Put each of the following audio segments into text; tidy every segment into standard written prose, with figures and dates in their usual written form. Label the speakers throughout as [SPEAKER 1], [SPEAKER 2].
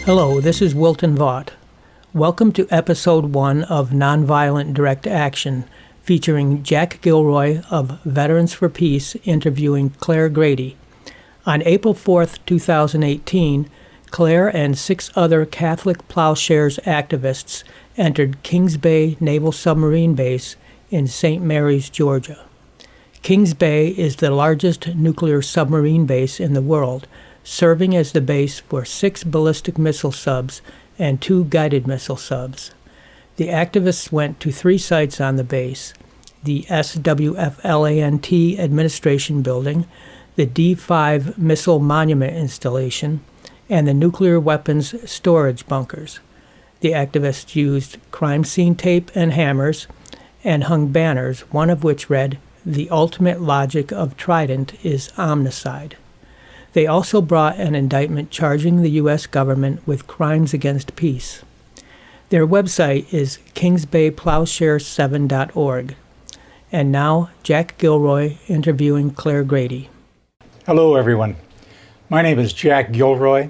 [SPEAKER 1] Hello, this is Wilton Vaught. Welcome to Episode 1 of Nonviolent Direct Action, featuring Jack Gilroy of Veterans for Peace interviewing Clare Grady. On April 4, 2018, Clare and 6 other Catholic Ploughshares activists entered Kings Bay Naval Submarine Base in St. Mary's, Georgia. Kings Bay is the largest nuclear submarine base in the world, serving as the base for 6 ballistic missile subs and 2 guided missile subs. The activists went to 3 sites on the base: the SWFLANT Administration Building, the D5 Missile Monument Installation, and the nuclear weapons storage bunkers. The activists used crime scene tape and hammers and hung banners, one of which read, "The ultimate logic of Trident is OMNICIDE." They also brought an indictment charging the U.S. government with crimes against peace. Their website is kingsbayplowshares7.org. And now, Jack Gilroy interviewing Clare Grady.
[SPEAKER 2] Hello, everyone. My name is Jack Gilroy,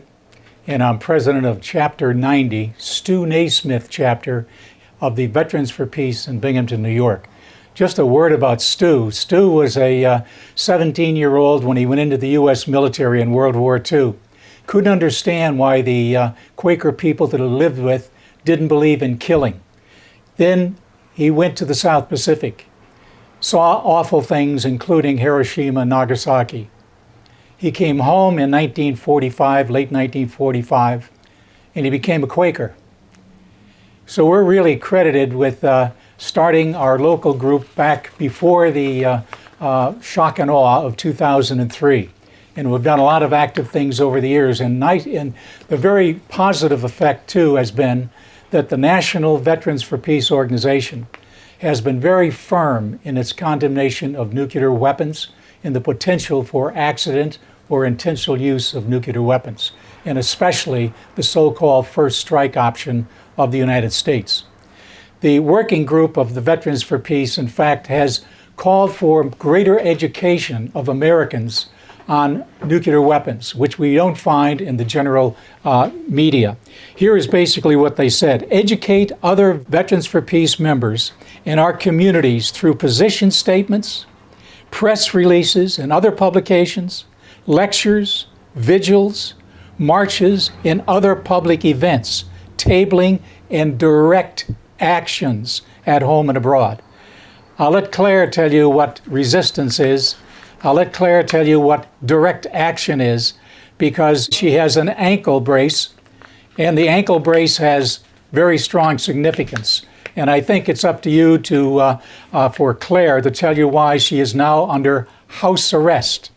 [SPEAKER 2] and I'm president of Chapter 90, Stu Naismith chapter of the Veterans for Peace in Binghamton, New York. Just a word about Stu. Stu was a 17-year-old when he went into the U.S. military in World War II. Couldn't understand why the Quaker people that he lived with didn't believe in killing. Then he went to the South Pacific, saw awful things, including Hiroshima and Nagasaki. He came home in 1945, late 1945, and he became a Quaker. So we're really credited with starting our local group back before the shock and awe of 2003. And we've done a lot of active things over the years. And the very positive effect, too, has been that the National Veterans for Peace organization has been very firm in its condemnation of nuclear weapons and the potential for accident or intentional use of nuclear weapons, and especially the so-called first strike option of the United States. The working group of the Veterans for Peace, in fact, has called for greater education of Americans on nuclear weapons, which we don't find in the general media. Here is basically what they said: educate other Veterans for Peace members in our communities through position statements, press releases and other publications, lectures, vigils, marches, and other public events, tabling and direct actions at home and abroad. I'll let Clare tell you what resistance is. I'll let Clare tell you what direct action is, because she has an ankle brace, and the ankle brace has very strong significance. And I think it's up to you for Clare to tell you why she is now under house arrest.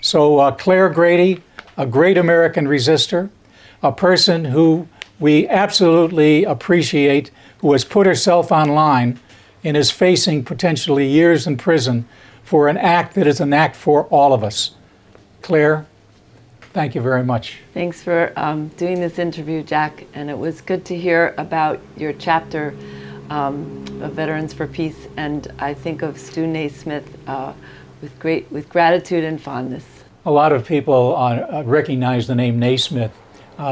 [SPEAKER 2] So Clare Grady, a great American resistor, a person who we absolutely appreciate, who has put herself online and is facing potentially years in prison for an act that is an act for all of us. Clare, thank you very much.
[SPEAKER 3] Thanks for doing this interview, Jack, and it was good to hear about your chapter of Veterans for Peace, and I think of Stu Naismith with gratitude and fondness.
[SPEAKER 2] A lot of people recognize the name Naismith.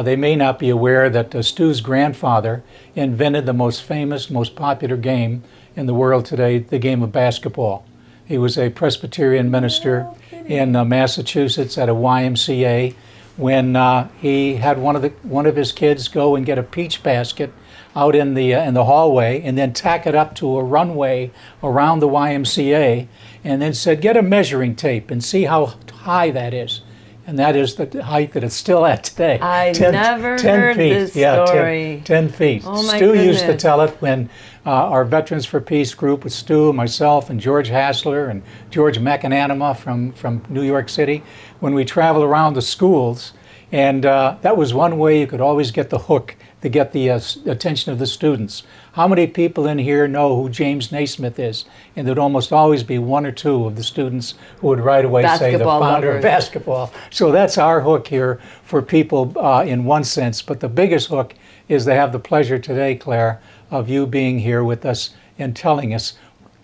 [SPEAKER 2] They may not be aware that Stu's grandfather invented the most famous, most popular game in the world today, the game of basketball. He was a Presbyterian minister in Massachusetts at a YMCA when he had one of his kids go and get a peach basket out in the hallway and then tack it up to a runway around the YMCA, and then said, "Get a measuring tape and see how high that is." And that is the height that it's still at today.
[SPEAKER 3] I never heard
[SPEAKER 2] feet.
[SPEAKER 3] this
[SPEAKER 2] Yeah,
[SPEAKER 3] story.
[SPEAKER 2] 10 feet.
[SPEAKER 3] Oh my
[SPEAKER 2] Stu used to
[SPEAKER 3] goodness.
[SPEAKER 2] tell it when our Veterans for Peace group with Stu, myself, and George Hassler and George McAnanima from New York City, when we travel around the schools. And that was one way you could always get the hook to get the attention of the students. How many people in here know who James Naismith is? And there'd almost always be 1 or 2 of the students who would right away say the founder of basketball. So that's our hook here for people in one sense. But the biggest hook is they have the pleasure today, Clare, of you being here with us and telling us.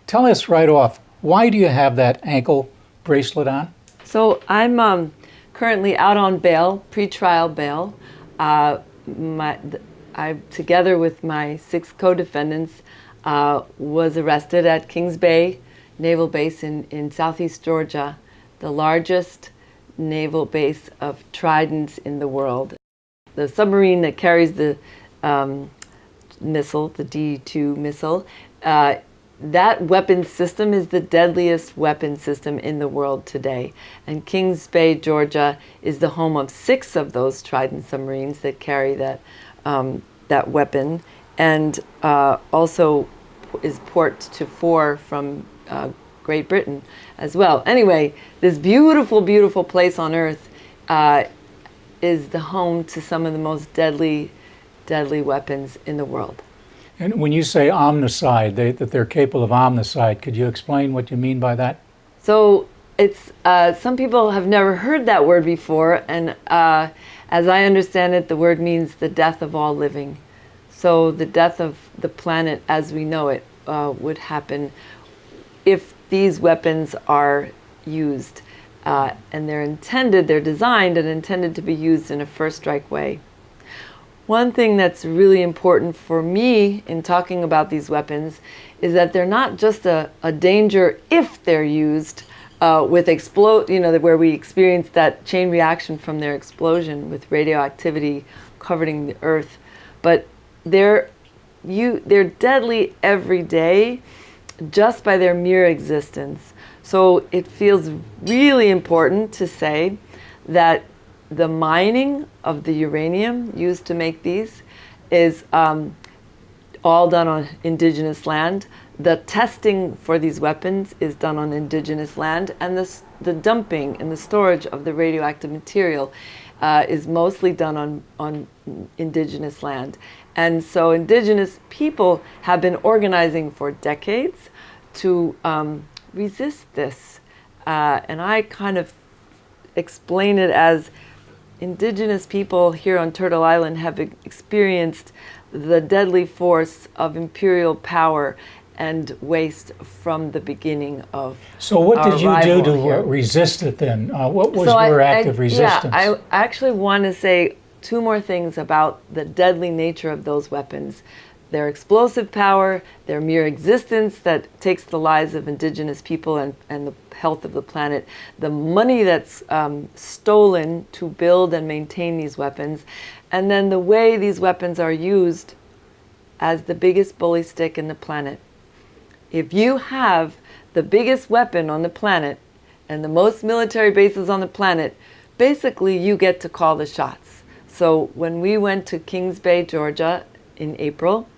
[SPEAKER 2] Tell us right off, why do you have that ankle bracelet on?
[SPEAKER 3] So I'm currently out on bail, pretrial bail. I, together with my 6 co-defendants, was arrested at Kings Bay Naval Base in southeast Georgia, the largest naval base of Tridents in the world. The submarine that carries the missile, the D-2 missile, that weapon system is the deadliest weapon system in the world today. And Kings Bay, Georgia is the home of 6 of those Trident submarines that carry that, that weapon, and also is port to 4 from Great Britain as well. Anyway, this beautiful, beautiful place on Earth is the home to some of the most deadly weapons in the world.
[SPEAKER 2] And when you say OMNICIDE, that they're capable of OMNICIDE, could you explain what you mean by that?
[SPEAKER 3] So it's some people have never heard that word before, and as I understand it, the word means the death of all living. So the death of the planet as we know it would happen if these weapons are used, and they're designed and intended to be used in a first strike way. One thing that's really important for me in talking about these weapons is that they're not just a danger if they're used with where we experience that chain reaction from their explosion with radioactivity covering the earth, but they're deadly every day just by their mere existence. So it feels really important to say that the mining of the uranium used to make these is all done on indigenous land. The testing for these weapons is done on indigenous land, and the dumping and the storage of the radioactive material is mostly done on indigenous land. And so indigenous people have been organizing for decades to resist this. And I kind of explain it as indigenous people here on Turtle Island have experienced the deadly force of imperial power and waste from the beginning of
[SPEAKER 2] So what did you do to
[SPEAKER 3] here.
[SPEAKER 2] resist it then? What was your act of resistance?
[SPEAKER 3] Yeah, I actually want to say 2 more things about the deadly nature of those weapons. Their explosive power, their mere existence that takes the lives of indigenous people and the health of the planet, the money that's stolen to build and maintain these weapons, and then the way these weapons are used as the biggest bully stick in the planet. If you have the biggest weapon on the planet and the most military bases on the planet, basically you get to call the shots. So when we went to Kings Bay, Georgia in April,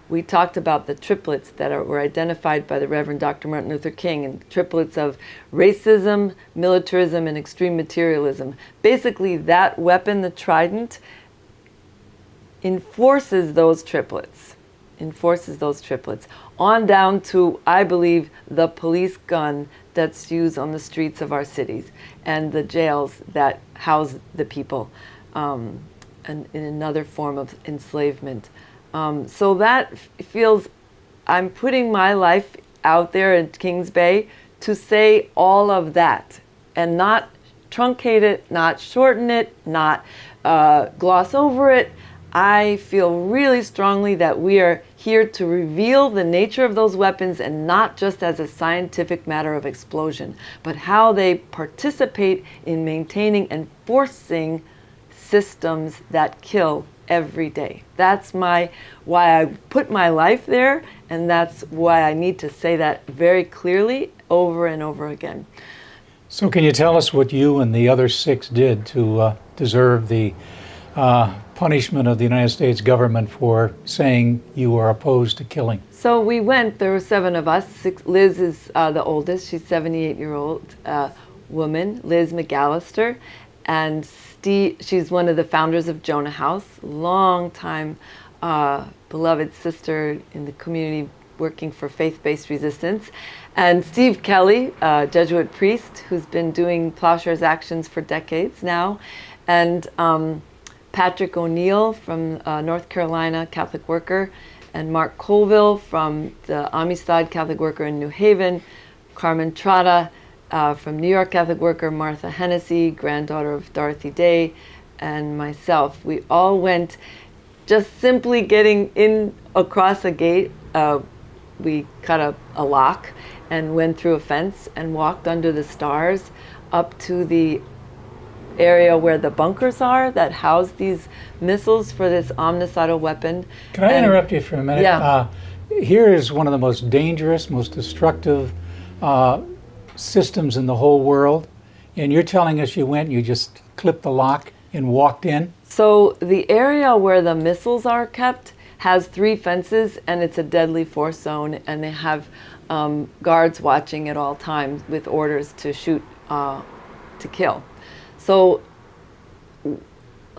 [SPEAKER 3] we talked about the triplets that were identified by the Reverend Dr. Martin Luther King, and triplets of racism, militarism, and extreme materialism. Basically, that weapon, the Trident, enforces those triplets. On down to, I believe, the police gun that's used on the streets of our cities and the jails that house the people, and in another form of enslavement. So that feels, I'm putting my life out there at Kings Bay to say all of that and not truncate it, not shorten it, not gloss over it. I feel really strongly that we are here to reveal the nature of those weapons, and not just as a scientific matter of explosion, but how they participate in maintaining and forcing systems that kill every day. That's why I put my life there, and that's why I need to say that very clearly over and over again.
[SPEAKER 2] So can you tell us what you and the other 6 did to deserve the punishment of the United States government for saying you are opposed to killing?
[SPEAKER 3] So we went, there were 7 of us. Liz is the oldest, she's 78-year-old woman, Liz McAllister. And Steve, she's one of the founders of Jonah House, long time beloved sister in the community working for faith-based resistance. And Steve Kelly, a Jesuit priest who's been doing Ploughshares actions for decades now. And Patrick O'Neill from North Carolina, Catholic worker. And Mark Colville from the OMNICIDE Catholic worker in New Haven. Carmen Trotta, from New York Catholic worker, Martha Hennessy, granddaughter of Dorothy Day, and myself, we all went just simply getting in across a gate. We cut a lock and went through a fence and walked under the stars up to the area where the bunkers are that house these missiles for this omnicidal weapon.
[SPEAKER 2] Can I interrupt you for a minute?
[SPEAKER 3] Yeah.
[SPEAKER 2] Here is one of the most dangerous, most destructive systems in the whole world, and you're telling us you went, you just clipped the lock and walked in?
[SPEAKER 3] So the area where the missiles are kept has 3 fences, and it's a deadly force zone, and they have guards watching at all times with orders to shoot, to kill. So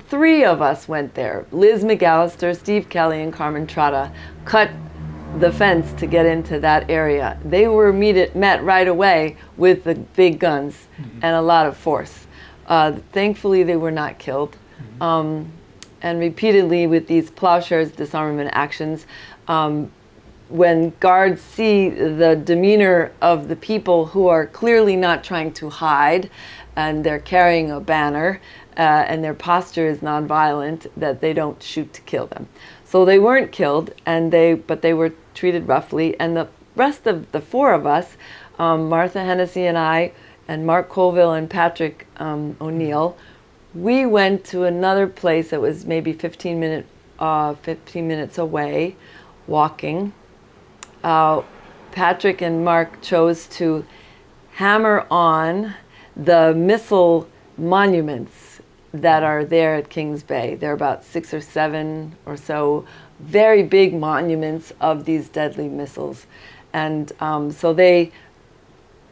[SPEAKER 3] 3 of us went there. Liz McAllister, Steve Kelly, and Carmen Trotta cut the fence to get into that area. They were met right away with the big guns and a lot of force. Thankfully, they were not killed. And repeatedly with these Ploughshares disarmament actions, when guards see the demeanor of the people who are clearly not trying to hide, and they're carrying a banner, and their posture is nonviolent, that they don't shoot to kill them. So they weren't killed, but they were treated roughly. And the rest of the 4 of us, Martha Hennessy and I, and Mark Colville and Patrick O'Neill, we went to another place that was maybe 15 minutes away, walking. Patrick and Mark chose to hammer on the missile monuments that are there at Kings Bay. There are about 6 or 7 or so very big monuments of these deadly missiles. And so they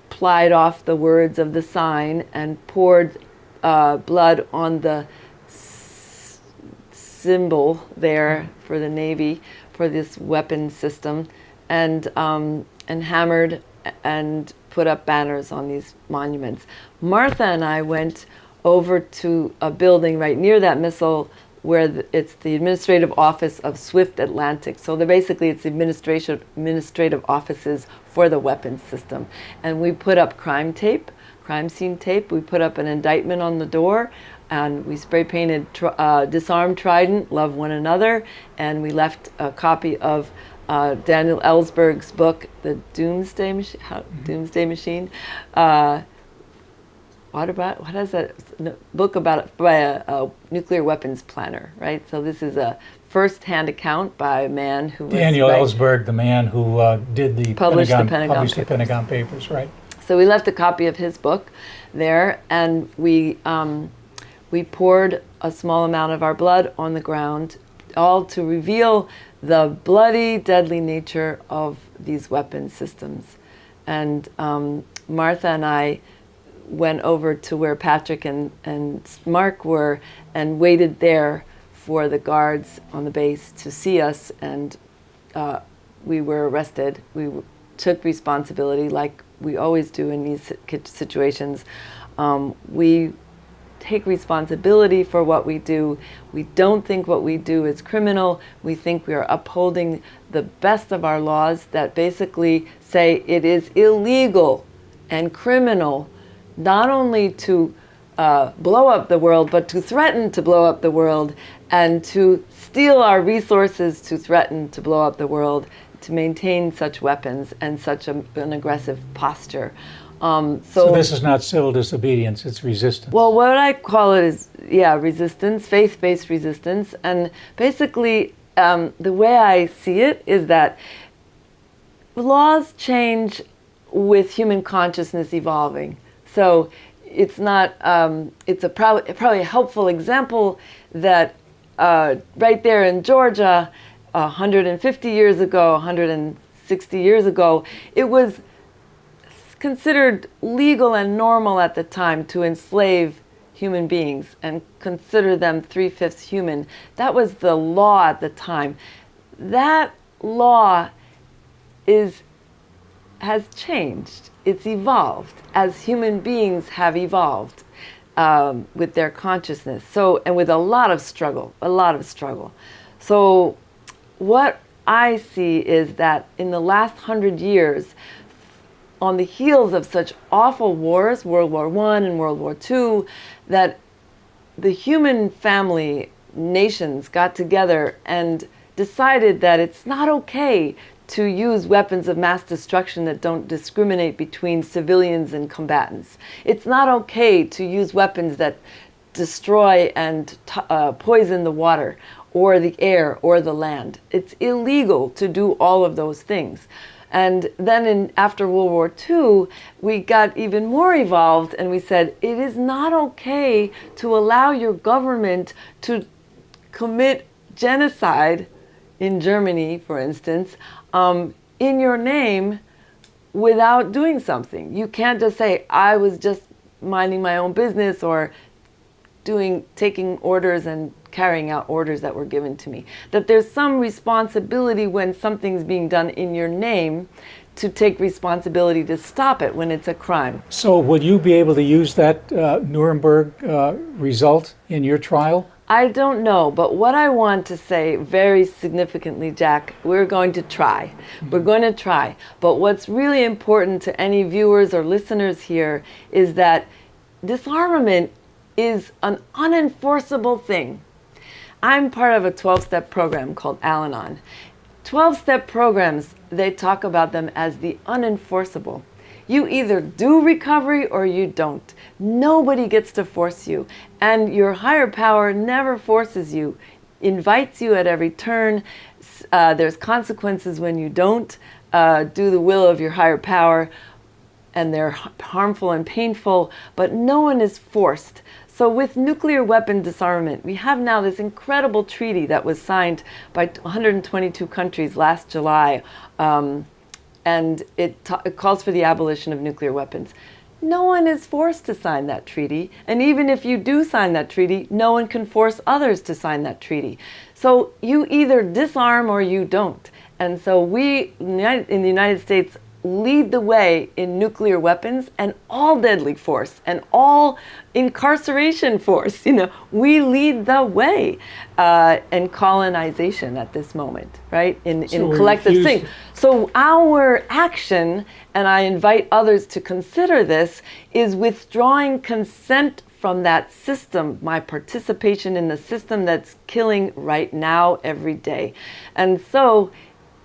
[SPEAKER 3] plied off the words of the sign and poured blood on the symbol there for the Navy, for this weapon system, and hammered and put up banners on these monuments. Martha and I went over to a building right near that missile where it's the administrative office of Swift Atlantic. So basically it's the administrative offices for the weapons system. And we put up crime scene tape. We put up an indictment on the door, and we spray painted disarm Trident, love one another, and we left a copy of Daniel Ellsberg's book, The Doomsday Machine. What is that book about by a nuclear weapons planner, right? So this is a first-hand account by a man who was
[SPEAKER 2] Daniel Ellsberg, the man who
[SPEAKER 3] published the
[SPEAKER 2] Pentagon Papers, right?
[SPEAKER 3] So we left a copy of his book there, and we poured a small amount of our blood on the ground, all to reveal the bloody, deadly nature of these weapon systems. And Martha and I went over to where Patrick and Mark were and waited there for the guards on the base to see us, and we were arrested. We took responsibility like we always do in these situations. We take responsibility for what we do. We don't think what we do is criminal. We think we are upholding the best of our laws that basically say it is illegal and criminal not only to blow up the world, but to threaten to blow up the world, and to steal our resources to threaten to blow up the world, to maintain such weapons and such an aggressive posture.
[SPEAKER 2] So this is not civil disobedience, it's resistance.
[SPEAKER 3] Well, what I call it is, resistance, faith-based resistance. And basically, the way I see it is that laws change with human consciousness evolving. So it's not, it's probably a helpful example that right there in Georgia, 150 years ago, 160 years ago, it was considered legal and normal at the time to enslave human beings and consider them 3/5 human. That was the law at the time. That law has changed. It's evolved as human beings have evolved with their consciousness. So, and with a lot of struggle. So what I see is that in the last 100 years, on the heels of such awful wars, World War I and World War II, that the human family, nations got together and decided that it's not okay to use weapons of mass destruction that don't discriminate between civilians and combatants. It's not okay to use weapons that destroy and poison the water or the air or the land. It's illegal to do all of those things. And then after World War II, we got even more evolved and we said, it is not okay to allow your government to commit genocide in Germany, for instance, in your name without doing something. You can't just say, I was just minding my own business or taking orders and carrying out orders that were given to me. That there's some responsibility when something's being done in your name to take responsibility to stop it when it's a crime.
[SPEAKER 2] So will you be able to use that Nuremberg result in your trial?
[SPEAKER 3] I don't know, but what I want to say very significantly, Jack, we're going to try. We're going to try. But what's really important to any viewers or listeners here is that disarmament is an unenforceable thing. I'm part of a 12-step program called Al-Anon. 12-step programs, they talk about them as the unenforceable. You either do recovery or you don't. Nobody gets to force you. And your higher power never forces you, invites you at every turn. There's consequences when you don't do the will of your higher power, and they're harmful and painful, but no one is forced. So with nuclear weapon disarmament, we have now this incredible treaty that was signed by 122 countries last July, and it calls for the abolition of nuclear weapons. No one is forced to sign that treaty, and even if you do sign that treaty, no one can force others to sign that treaty. So you either disarm or you don't. And so we, in the United States, lead the way in nuclear weapons and all deadly force and all incarceration force. We lead the way in colonization at this moment, right? In collective thing. So our action, and I invite others to consider this, is withdrawing consent from that system, my participation in the system that's killing right now, every day. And so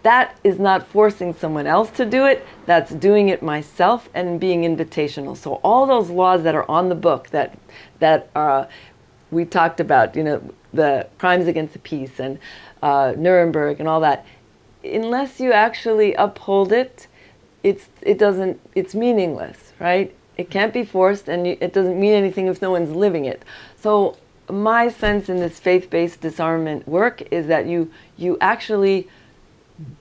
[SPEAKER 3] that is not forcing someone else to do it, that's doing it myself and being invitational. So all those laws that are on the book that we talked about, the crimes against the peace and Nuremberg and all that, unless you actually uphold it, it's meaningless, right? It can't be forced, and it doesn't mean anything if no one's living it. So my sense in this faith-based disarmament work is that you actually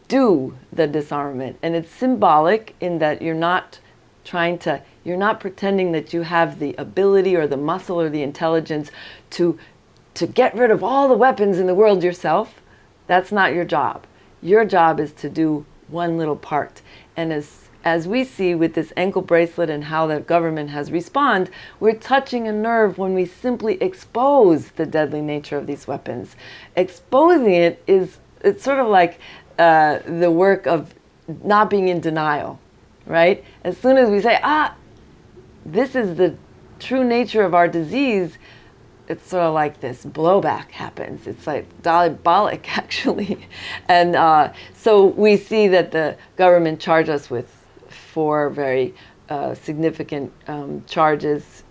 [SPEAKER 3] do the disarmament, and it's symbolic in that you're not pretending that you have the ability or the muscle or the intelligence to get rid of all the weapons in the world yourself. That's not your job. Your job is to do one little part. And as we see with this ankle bracelet and how the government has responded, we're touching a nerve when we simply expose the deadly nature of these weapons. Exposing it's sort of like the work of not being in denial, right? As soon as we say, this is the true nature of our disease, it's sort of like this blowback happens. It's like diabolic, actually. And so we see that the government charged us with 4 very significant charges: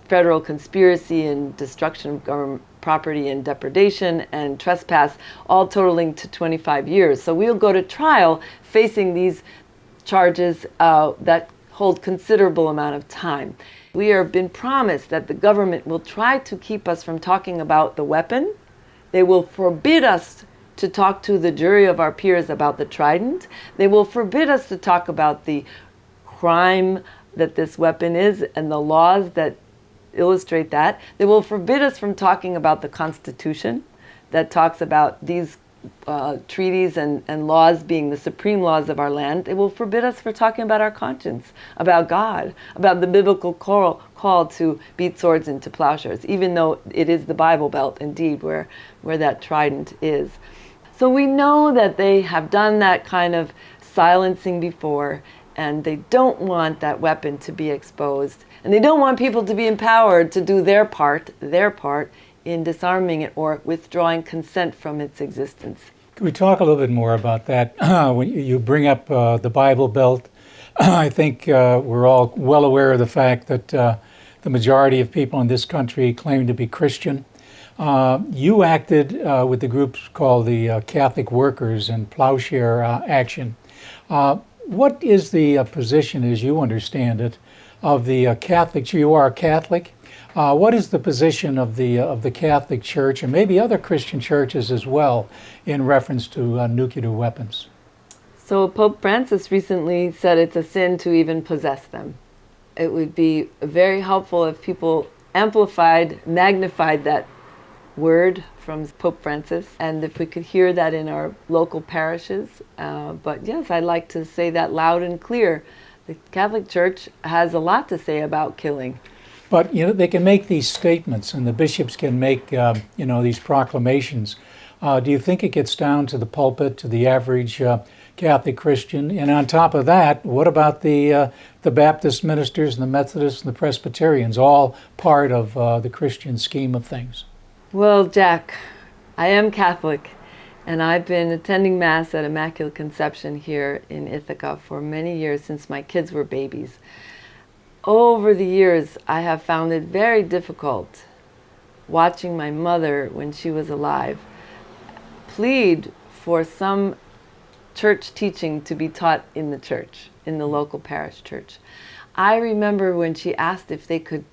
[SPEAKER 3] federal conspiracy and destruction of government property and depredation and trespass, all totaling to 25 years. So we'll go to trial facing these charges that hold considerable amount of time. We have been promised that the government will try to keep us from talking about the weapon. They will forbid us to talk to the jury of our peers about the Trident. They will forbid us to talk about the crime that this weapon is and the laws that illustrate that. They will forbid us from talking about the Constitution that talks about these treaties and laws being the supreme laws of our land. They will forbid us from talking about our conscience, about God, about the biblical call to beat swords into plowshares, even though it is the Bible Belt, indeed, where that Trident is. So we know that they have done that kind of silencing before, and they don't want that weapon to be exposed. And they don't want people to be empowered to do their part in disarming it or withdrawing consent from its existence.
[SPEAKER 2] Can we talk a little bit more about that? When you bring up the Bible Belt, I think we're all well aware of the fact that the majority of people in this country claim to be Christian. You acted with the group called the Catholic Workers and Plowshare Action. What is the position, as you understand it, of the Catholic? You are a Catholic. What is the position of the Catholic Church and maybe other Christian churches as well in reference to nuclear weapons?
[SPEAKER 3] So Pope Francis recently said it's a sin to even possess them. It would be very helpful if people magnified that word from Pope Francis, and if we could hear that in our local parishes. But yes, I'd like to say that loud and clear. The Catholic Church has a lot to say about killing.
[SPEAKER 2] But they can make these statements, and the bishops can make these proclamations. Do you think it gets down to the pulpit, to the average Catholic Christian? And on top of that, what about the Baptist ministers and the Methodists and the Presbyterians, all part of the Christian scheme of things?
[SPEAKER 3] Well, Jack, I am Catholic, and I've been attending Mass at Immaculate Conception here in Ithaca for many years, since my kids were babies. Over the years, I have found it very difficult watching my mother, when she was alive, plead for some church teaching to be taught in the church, in the local parish church. I remember when she asked if they could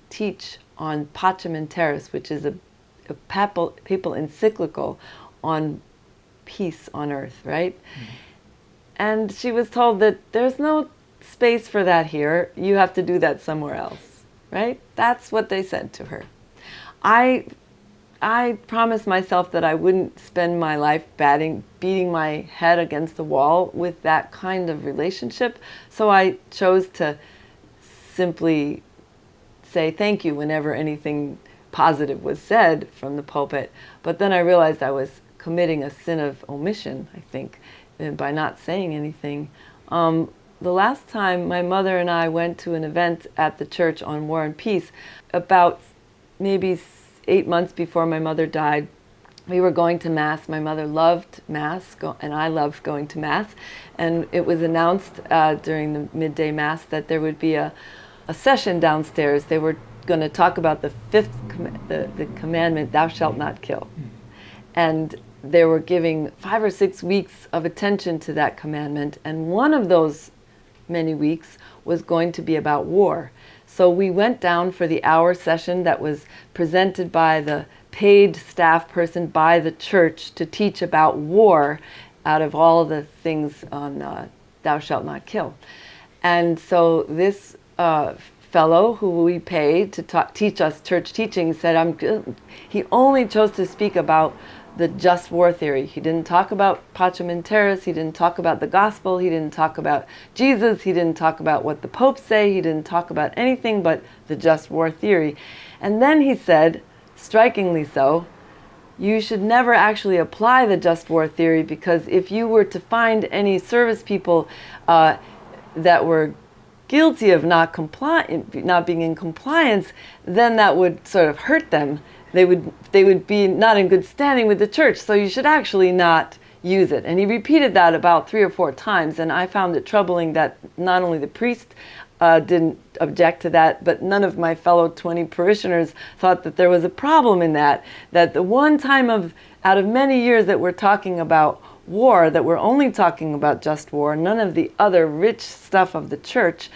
[SPEAKER 3] teach on Pacem in Terris, which is a papal encyclical on peace on earth, right? Mm-hmm. And she was told that there's no space for that here. You have to do that somewhere else, right? That's what they said to her. I promised myself that I wouldn't spend my life beating my head against the wall with that kind of relationship. So I chose to simply say thank you whenever anything positive was said from the pulpit. But then I realized I was committing a sin of omission, I think, by not saying anything. The last time my mother and I went to an event at the church on War and Peace, about maybe 8 months before my mother died, we were going to Mass. My mother loved Mass, and I loved going to Mass. And it was announced during the midday Mass that there would be a session downstairs. They were going to talk about the fifth the commandment, thou shalt not kill. And they were giving 5 or 6 weeks of attention to that commandment, and one of those many weeks was going to be about war. So we went down for the hour session that was presented by the paid staff person by the church to teach about war out of all the things on thou shalt not kill. And so this fellow who we paid to teach us church teaching said, he only chose to speak about the just war theory. He didn't talk about Pacem in Terris, he didn't talk about the gospel, he didn't talk about Jesus, he didn't talk about what the popes say, he didn't talk about anything but the just war theory. And then he said, strikingly so, you should never actually apply the just war theory, because if you were to find any service people that were guilty of not being in compliance, then that would sort of hurt them. They would be not in good standing with the church, so you should actually not use it. And he repeated that about 3 or 4 times, and I found it troubling that not only the priest didn't object to that, but none of my fellow 20 parishioners thought that there was a problem in that the one time out of many years that we're talking about war, that we're only talking about just war, none of the other rich stuff of the church,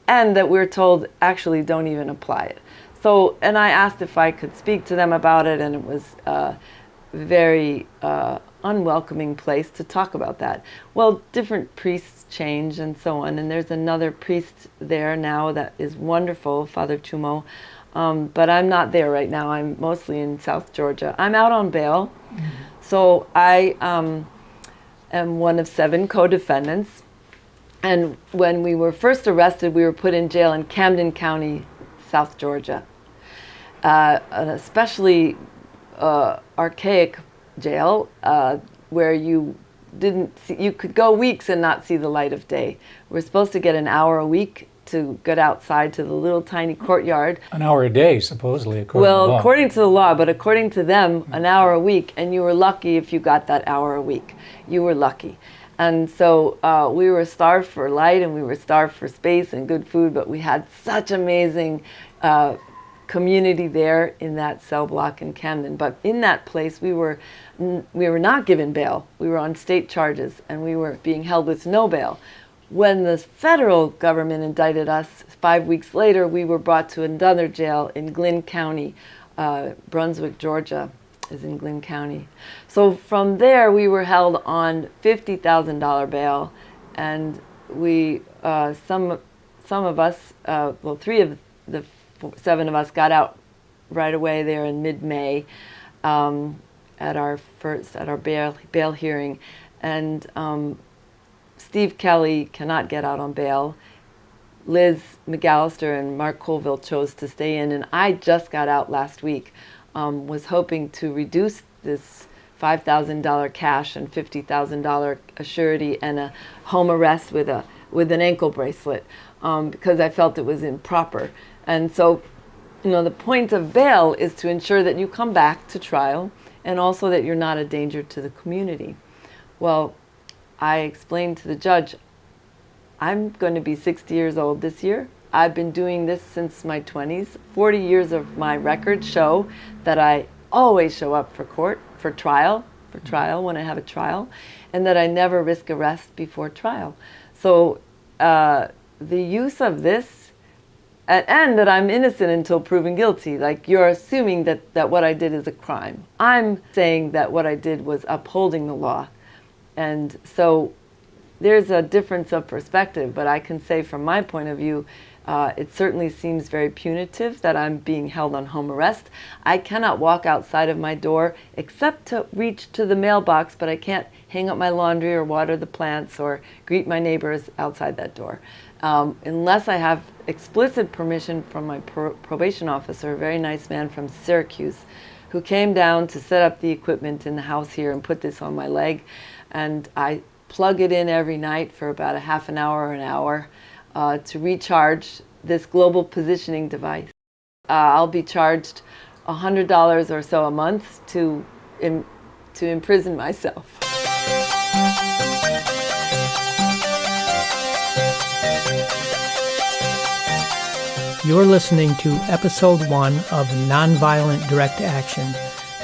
[SPEAKER 3] and that we're told actually don't even apply it. So, and I asked if I could speak to them about it, and it was a very unwelcoming place to talk about that. Well, different priests change and so on, and there's another priest there now that is wonderful, Father Chumo, but I'm not there right now. I'm mostly in South Georgia. I'm out on bail, so I am one of 7 co-defendants, and when we were first arrested, we were put in jail in Camden County, South Georgia. An especially archaic jail where you could go weeks and not see the light of day. We're supposed to get an hour a week to get outside to the little tiny courtyard.
[SPEAKER 2] An hour a day, supposedly, according to the law.
[SPEAKER 3] According to the law, but according to them, an hour a week, and you were lucky if you got that hour a week. You were lucky. And so we were starved for light, and we were starved for space and good food, but we had such amazing community there in that cell block in Camden. But in that place, we were not given bail. We were on state charges, and we were being held with no bail. When the federal government indicted us, 5 weeks later, we were brought to another jail in Glynn County. Brunswick, Georgia is in Glynn County. So from there, we were held on $50,000 bail, and we, some of us, well, 3 of the 7 of us got out right away there in mid-May at our bail hearing, and Steve Kelly cannot get out on bail. Liz McAllister and Mark Colville chose to stay in, and I just got out last week. Was hoping to reduce this $5,000 cash and $50,000 a surety and a home arrest with an ankle bracelet because I felt it was improper. And so, the point of bail is to ensure that you come back to trial and also that you're not a danger to the community. Well, I explained to the judge, I'm going to be 60 years old this year. I've been doing this since my 20s. 40 years of my records show that I always show up for trial when I have a trial, and that I never risk arrest before trial. So the use of this, and that I'm innocent until proven guilty, like you're assuming that what I did is a crime. I'm saying that what I did was upholding the law. And so there's a difference of perspective, but I can say from my point of view, it certainly seems very punitive that I'm being held on home arrest. I cannot walk outside of my door except to reach to the mailbox, but I can't hang up my laundry or water the plants or greet my neighbors outside that door. Unless I have explicit permission from my probation officer, a very nice man from Syracuse, who came down to set up the equipment in the house here and put this on my leg. And I plug it in every night for about a half an hour or an hour to recharge this global positioning device. I'll be charged $100 or so a month to imprison myself.
[SPEAKER 1] You're listening to Episode 1 of Nonviolent Direct Action,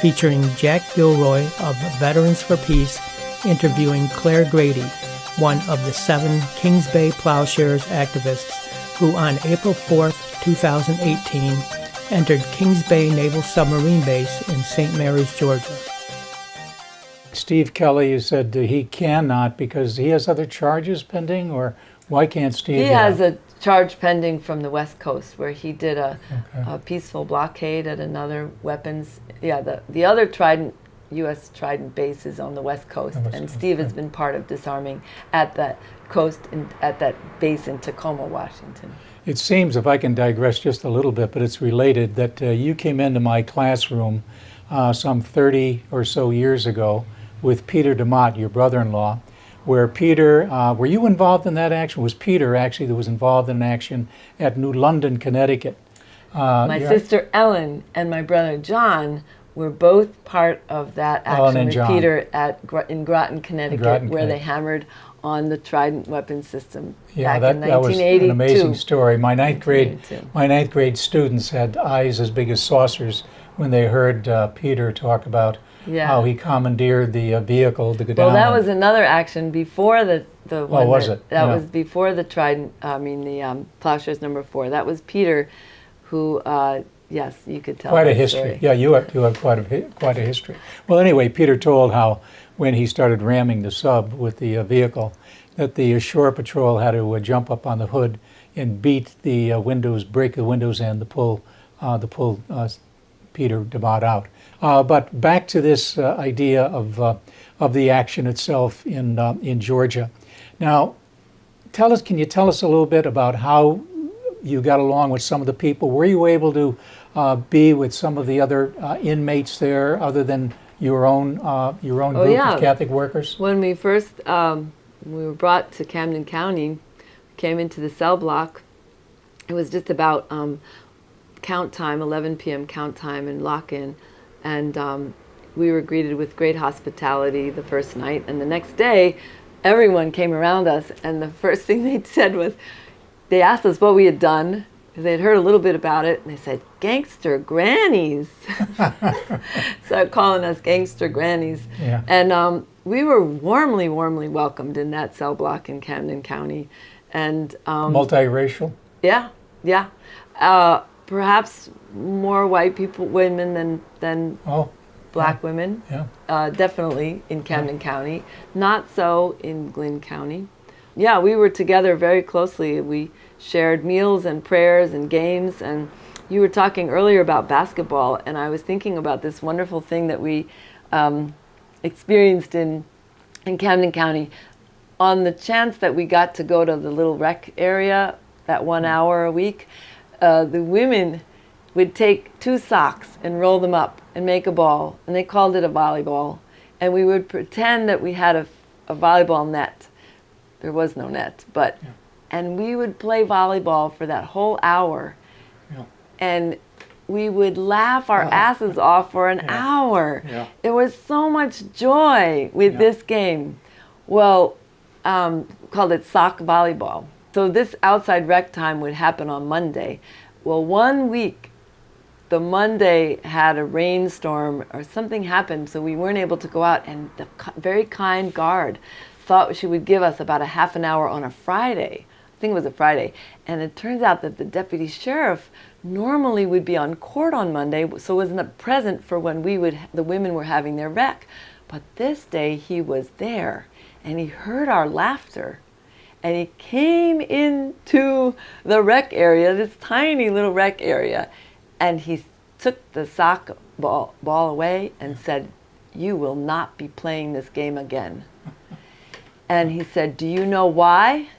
[SPEAKER 1] featuring Jack Gilroy of Veterans for Peace interviewing Clare Grady, one of the 7 Kings Bay Ploughshares activists who on April 4th, 2018, entered Kings Bay Naval Submarine Base in St. Mary's, Georgia.
[SPEAKER 2] Steve Kelly, you said he cannot because he has other charges pending, or why can't Steve?
[SPEAKER 3] He has a charge pending from the West Coast where he did a peaceful blockade at another weapons. Yeah, the other Trident, U.S. Trident base is on the West Coast, and Steve has been part of disarming at that coast at that base in Tacoma, Washington.
[SPEAKER 2] It seems, if I can digress just a little bit, but it's related, that you came into my classroom some 30 or so years ago with Peter DeMott, your brother-in-law, where Peter, were you involved in that action? Was Peter actually that was involved in an action at New London, Connecticut?
[SPEAKER 3] My sister Ellen and my brother John were both part of that action with Peter in Groton, Connecticut, where they hammered on the Trident weapon system back in 1982.
[SPEAKER 2] That was an amazing story. My ninth grade students had eyes as big as saucers when they heard Peter talk about how he commandeered the vehicle to go down.
[SPEAKER 3] Well, that was another action before the one.
[SPEAKER 2] Oh, was it?
[SPEAKER 3] That was before the Trident. The Ploughshares number 4. That was Peter, who. Yes, you could tell.
[SPEAKER 2] Quite a history.
[SPEAKER 3] Story.
[SPEAKER 2] Yeah, you have quite a history. Well, anyway, Peter told how when he started ramming the sub with the vehicle, that the shore patrol had to jump up on the hood and beat the windows, break the windows, and to pull Peter DeMott out. But back to this idea of the action itself in Georgia. Now, can you tell us a little bit about how you got along with some of the people? Were you able to be with some of the other inmates there, other than your own group of Catholic workers?
[SPEAKER 3] When we first we were brought to Camden County, came into the cell block, it was just about count time, 11 p.m. count time and lock-in. And we were greeted with great hospitality the first night. And the next day, everyone came around us. And the first thing they said was, they asked us what we had done, because they had heard a little bit about it. And they said, "Gangster grannies." Started calling us gangster grannies.
[SPEAKER 2] Yeah.
[SPEAKER 3] And we were warmly welcomed in that cell block in Camden County. And
[SPEAKER 2] Multiracial?
[SPEAKER 3] yeah. Perhaps more white people, women than black women.
[SPEAKER 2] Yeah.
[SPEAKER 3] Definitely in Camden County. Not so in Glynn County. Yeah, we were together very closely. We shared meals and prayers and games. And you were talking earlier about basketball, and I was thinking about this wonderful thing that we experienced in Camden County. On the chance that we got to go to the little rec area that 1 hour a week, the women would take 2 socks and roll them up and make a ball, and they called it a volleyball. And we would pretend that we had a volleyball net. There was no net, but, and we would play volleyball for that whole hour.
[SPEAKER 2] Yeah.
[SPEAKER 3] And we would laugh our asses off for an hour.
[SPEAKER 2] Yeah.
[SPEAKER 3] There was so much joy with this game. Well, called it sock volleyball. So this outside rec time would happen on Monday. Well, 1 week, the Monday had a rainstorm or something happened, so we weren't able to go out, and the very kind guard thought she would give us about a half an hour on a Friday. I think it was a Friday. And it turns out that the deputy sheriff normally would be on court on Monday, so wasn't present for when the women were having their rec. But this day he was there, and he heard our laughter. And he came into the rec area, this tiny little rec area, and he took the sock ball away and said, "You will not be playing this game again." And he said, "Do you know why?"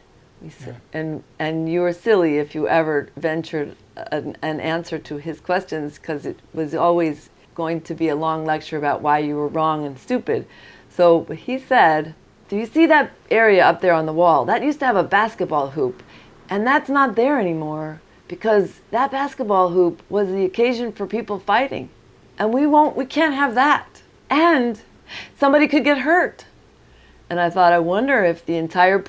[SPEAKER 3] We said, and you were silly if you ever ventured an answer to his questions, because it was always going to be a long lecture about why you were wrong and stupid. So he said, "Do you see that area up there on the wall? That used to have a basketball hoop, and that's not there anymore, because that basketball hoop was the occasion for people fighting, and we can't have that. And somebody could get hurt." And I thought, I wonder if the entire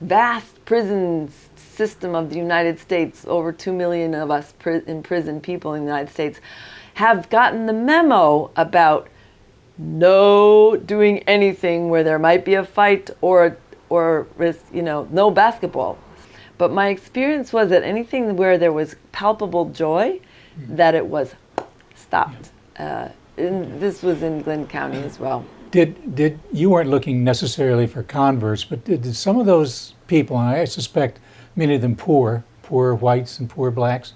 [SPEAKER 3] vast prison system of the United States, over 2 million of us imprisoned people in the United States, have gotten the memo about no doing anything where there might be a fight or no basketball. But my experience was that anything where there was palpable joy, that it was stopped. This was in Glynn County as well.
[SPEAKER 2] Did you weren't looking necessarily for converts, but did some of those people, and I suspect many of them poor whites and poor blacks,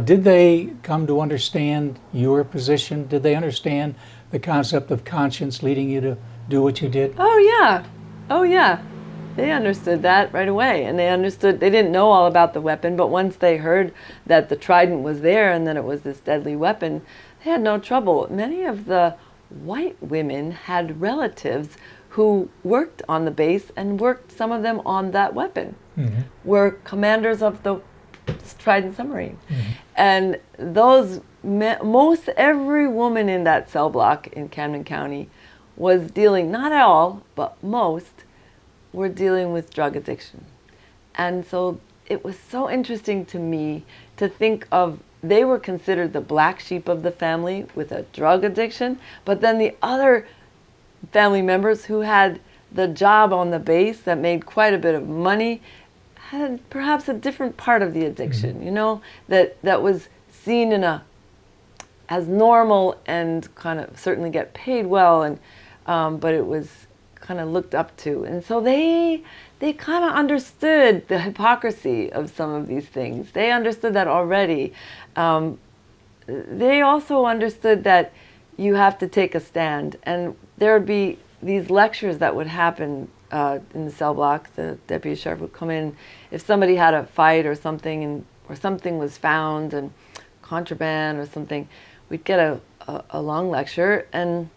[SPEAKER 2] did they come to understand your position? Did they understand the concept of conscience leading you to do what you did?
[SPEAKER 3] Oh yeah. They understood that right away, and they didn't know all about the weapon, but once they heard that the Trident was there and that it was this deadly weapon, they had no trouble. Many of the white women had relatives who worked on the base, and worked, some of them, on that weapon, were commanders of the Trident submarine. And most every woman in that cell block in Camden County was dealing, not all, but most, were dealing with drug addiction. And so it was so interesting to me to think of, they were considered the black sheep of the family with a drug addiction, but then the other family members who had the job on the base that made quite a bit of money had perhaps a different part of the addiction, that was seen as normal and kind of certainly get paid well, and but it was kind of looked up to. And so they kind of understood the hypocrisy of some of these things. They understood that already. They also understood that you have to take a stand. And there would be these lectures that would happen in the cell block. The deputy sheriff would come in if somebody had a fight or something, or something was found, and contraband or something. We'd get a long lecture, and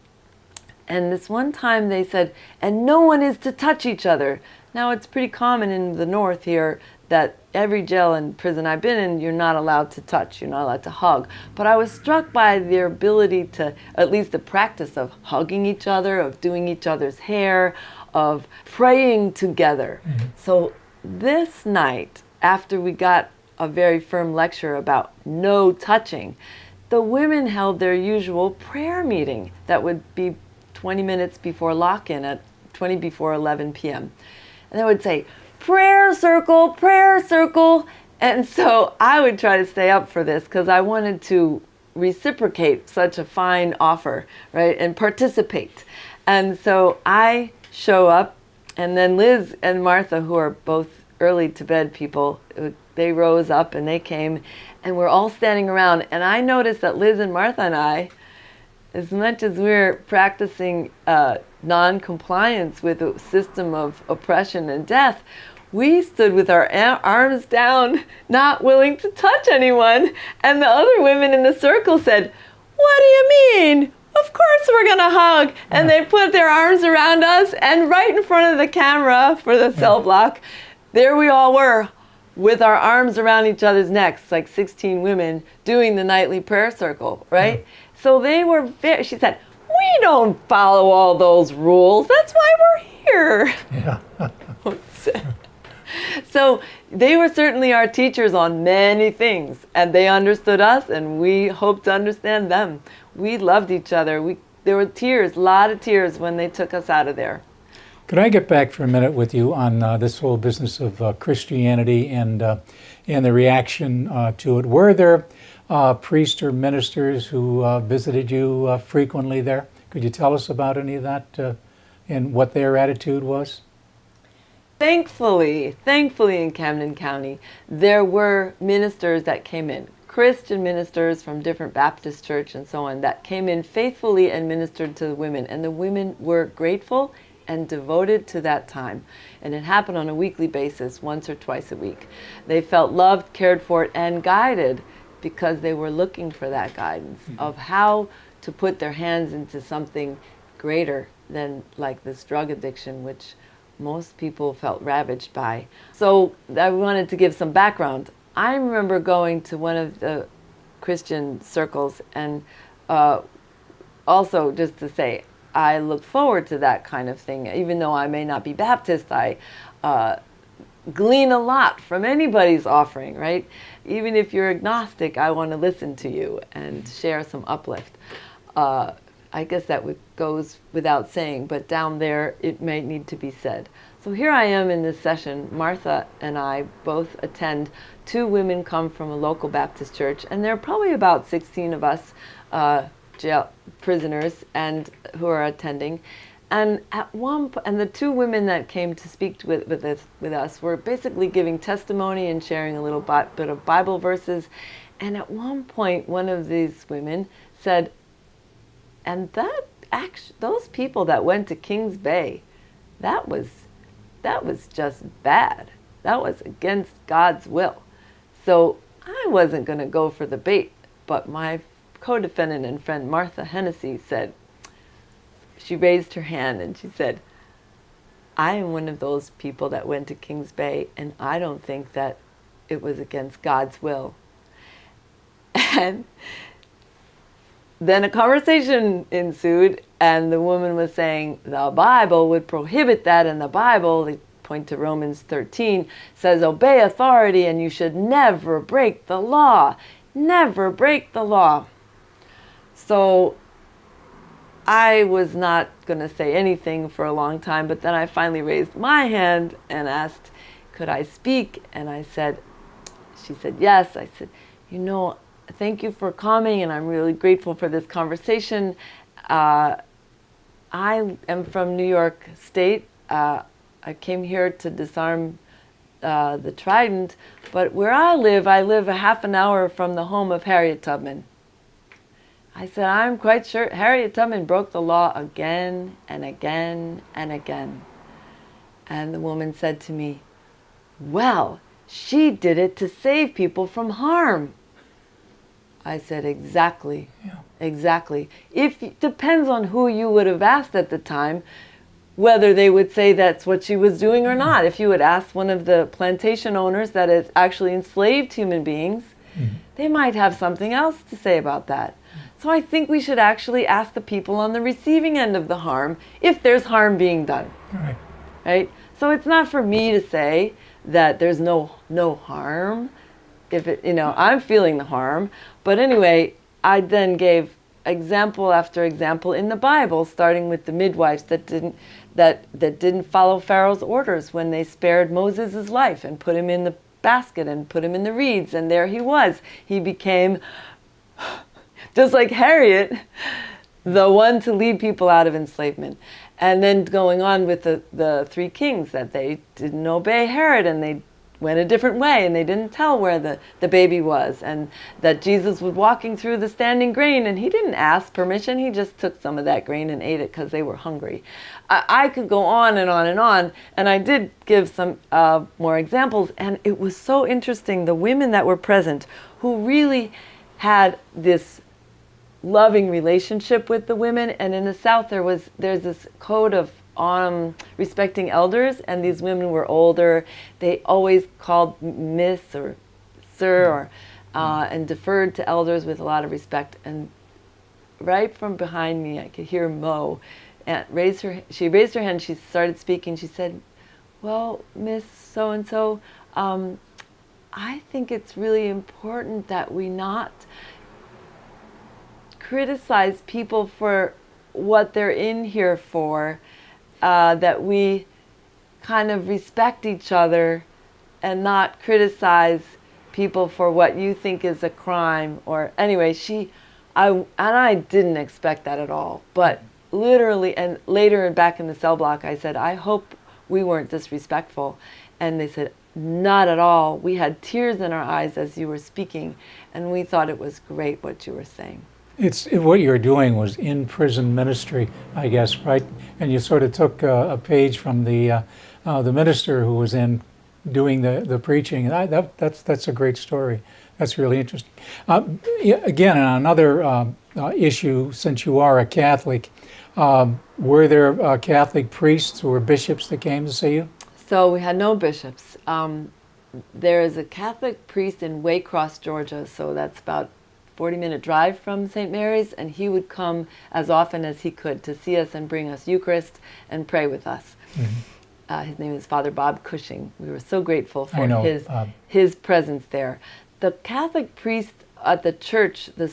[SPEAKER 3] this one time they said, "And no one is to touch each other." Now it's pretty common in the north here that every jail and prison I've been in, you're not allowed to touch, you're not allowed to hug. But I was struck by their ability to, at least the practice of hugging each other, of doing each other's hair, of praying together. So this night, after we got a very firm lecture about no touching, the women held their usual prayer meeting that would be 20 minutes before lock-in at 20 before 11 p.m. And they would say, prayer circle, prayer circle. And so I would try to stay up for this because I wanted to reciprocate such a fine offer, right, and participate. And so I show up, and then Liz and Martha, who are both early to bed people, they rose up and they came, and we're all standing around. And I noticed that Liz and Martha and I, as much as we're practicing non-compliance with a system of oppression and death, we stood with our arms down, not willing to touch anyone. And the other women in the circle said, "What do you mean? Of course we're going to hug." And they put their arms around us, and right in front of the camera for the cell block, there we all were with our arms around each other's necks, like 16 women doing the nightly prayer circle, right? So they were she said, "We don't follow all those rules. That's why we're here."
[SPEAKER 2] Yeah.
[SPEAKER 3] So they were certainly our teachers on many things, and they understood us, and we hoped to understand them. We loved each other. There were tears, a lot of tears when they took us out of there.
[SPEAKER 2] Could I get back for a minute with you on this whole business of Christianity and the reaction to it? Were there priests or ministers who visited you frequently there? Could you tell us about any of that and what their attitude was?
[SPEAKER 3] Thankfully in Camden County, there were ministers that came in, Christian ministers from different Baptist church and so on, that came in faithfully and ministered to the women. And the women were grateful and devoted to that time. And it happened on a weekly basis, once or twice a week. They felt loved, cared for, and guided because they were looking for that guidance of how to put their hands into something greater than like this drug addiction, which most people felt ravaged by. So I wanted to give some background. I remember going to one of the Christian circles, and also just to say, I look forward to that kind of thing. Even though I may not be Baptist, I glean a lot from anybody's offering, right? Even if you're agnostic, I want to listen to you and share some uplift. I guess that goes without saying, but down there it may need to be said. So here I am in this session. Martha and I both attend. 2 women come from a local Baptist church, and there are probably about 16 of us jail prisoners and who are attending. And and the 2 women that came to speak with us were basically giving testimony and sharing a little bit of Bible verses. And at one point, one of these women said, "And those people that went to Kings Bay, that was just bad. That was against God's will." So I wasn't going to go for the bait, but my co-defendant and friend Martha Hennessy said, she raised her hand and she said, "I am one of those people that went to Kings Bay, and I don't think that it was against God's will." And then a conversation ensued, and the woman was saying the Bible would prohibit that, and the Bible, they point to Romans 13, says obey authority and you should never break the law. Never break the law. So I was not going to say anything for a long time, but then I finally raised my hand and asked, could I speak? And she said yes. I said, thank you for coming, and I'm really grateful for this conversation. I am from New York State. I came here to disarm the Trident, but where I live a half an hour from the home of Harriet Tubman. I said, I'm quite sure Harriet Tubman broke the law again and again and again. And the woman said to me, well, she did it to save people from harm. I said, exactly, exactly. It depends on who you would have asked at the time. whether they would say that's what she was doing or not. If you had asked one of the plantation owners that had actually enslaved human beings, they might have something else to say about that. So I think we should actually ask the people on the receiving end of the harm if there's harm being done.
[SPEAKER 2] Right.
[SPEAKER 3] Right? So it's not for me to say that there's no harm. If it, I'm feeling the harm. But anyway, I then gave example after example in the Bible, starting with the midwives that didn't follow Pharaoh's orders when they spared Moses' life and put him in the basket and put him in the reeds, and there he was. He became, just like Harriet, the one to lead people out of enslavement. And then going on with the three kings, that they didn't obey Herod and they went a different way and they didn't tell where the baby was, and that Jesus was walking through the standing grain and he didn't ask permission, he just took some of that grain and ate it because they were hungry. I could go on and on and on, and I did give some more examples, and it was so interesting, the women that were present who really had this loving relationship with the women. And in the South there's this code of respecting elders, and these women were older. They always called Miss or Sir, or and deferred to elders with a lot of respect. And right from behind me, I could hear Mo she raised her hand. She started speaking. She said, "Well, Miss So and So, I think it's really important that we not criticize people for what they're in here for, that we kind of respect each other and not criticize people for what you think is a crime." Or anyway, I didn't expect that at all, but literally, and later back in the cell block, I said, "I hope we weren't disrespectful." And they said, "Not at all. We had tears in our eyes as you were speaking, and we thought it was great what you were saying."
[SPEAKER 2] What you were doing was in-prison ministry, I guess, right? And you sort of took a page from the minister who was in doing the preaching. That's a great story. That's really interesting. Again, on another issue, since you are a Catholic, were there Catholic priests or bishops that came to see you?
[SPEAKER 3] So we had no bishops. There is a Catholic priest in Waycross, Georgia, so that's about 40-minute drive from St. Mary's, and he would come as often as he could to see us and bring us Eucharist and pray with us. Mm-hmm. His name is Father Bob Cushing. We were so grateful for his presence there. The Catholic priest at the church, the